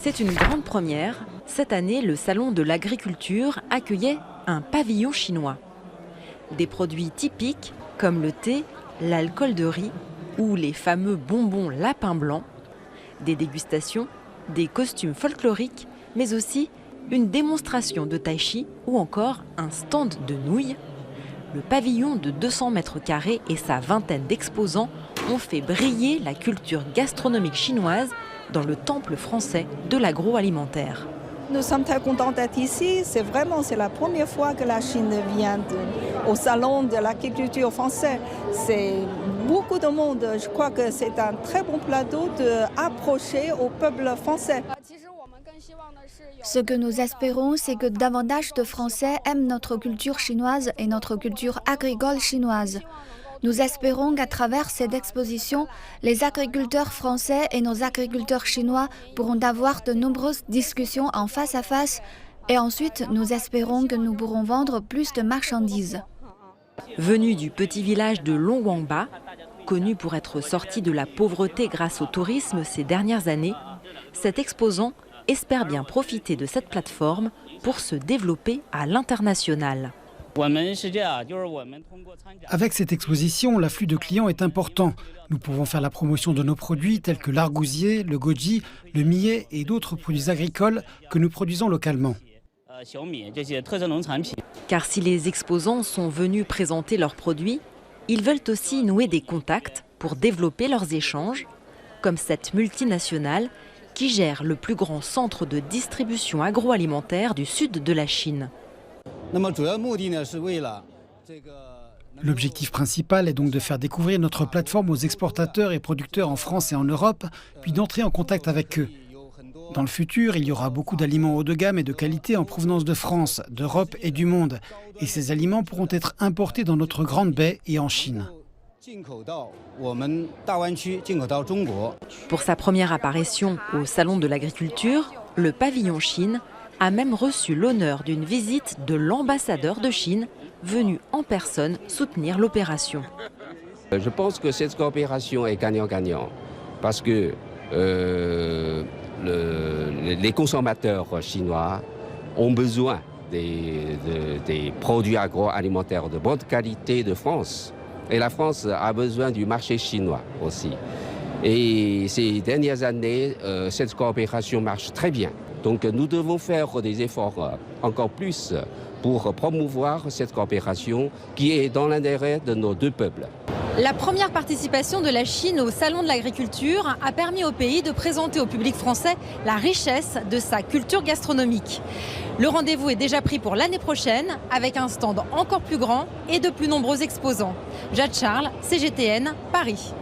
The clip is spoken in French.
C'est une grande première. Cette année, le Salon de l'agriculture accueillait un pavillon chinois. Des produits typiques comme le thé, l'alcool de riz ou les fameux bonbons lapin blanc. Des dégustations, des costumes folkloriques, mais aussi une démonstration de tai chi ou encore un stand de nouilles. Le pavillon de 200 mètres carrés et sa vingtaine d'exposants ont fait briller la culture gastronomique chinoise dans le temple français de l'agroalimentaire. Nous sommes très contents d'être ici. C'est la première fois que la Chine vient au salon de l'agriculture français. C'est beaucoup de monde. Je crois que c'est un très bon plateau d'approcher au peuple français. Ce que nous espérons, c'est que davantage de Français aiment notre culture chinoise et notre culture agricole chinoise. Nous espérons qu'à travers cette exposition, les agriculteurs français et nos agriculteurs chinois pourront avoir de nombreuses discussions en face à face et ensuite nous espérons que nous pourrons vendre plus de marchandises. Venu du petit village de Longwangba, connu pour être sorti de la pauvreté grâce au tourisme ces dernières années, cet exposant espère bien profiter de cette plateforme pour se développer à l'international. Avec cette exposition, l'afflux de clients est important. Nous pouvons faire la promotion de nos produits tels que l'argousier, le goji, le millet et d'autres produits agricoles que nous produisons localement. Car si les exposants sont venus présenter leurs produits, ils veulent aussi nouer des contacts pour développer leurs échanges, comme cette multinationale qui gère le plus grand centre de distribution agroalimentaire du sud de la Chine. L'objectif principal est donc de faire découvrir notre plateforme aux exportateurs et producteurs en France et en Europe, puis d'entrer en contact avec eux. Dans le futur, il y aura beaucoup d'aliments haut de gamme et de qualité en provenance de France, d'Europe et du monde. Et ces aliments pourront être importés dans notre grande baie et en Chine. Pour sa première apparition au Salon de l'agriculture, le pavillon Chine a même reçu l'honneur d'une visite de l'ambassadeur de Chine venu en personne soutenir l'opération. Je pense que cette coopération est gagnant-gagnant parce que les consommateurs chinois ont besoin des produits agroalimentaires de bonne qualité de France. Et la France a besoin du marché chinois aussi. Et ces dernières années, cette coopération marche très bien. Donc nous devons faire des efforts encore plus pour promouvoir cette coopération qui est dans l'intérêt de nos deux peuples. La première participation de la Chine au Salon de l'agriculture a permis au pays de présenter au public français la richesse de sa culture gastronomique. Le rendez-vous est déjà pris pour l'année prochaine avec un stand encore plus grand et de plus nombreux exposants. Jade Charles, CGTN, Paris.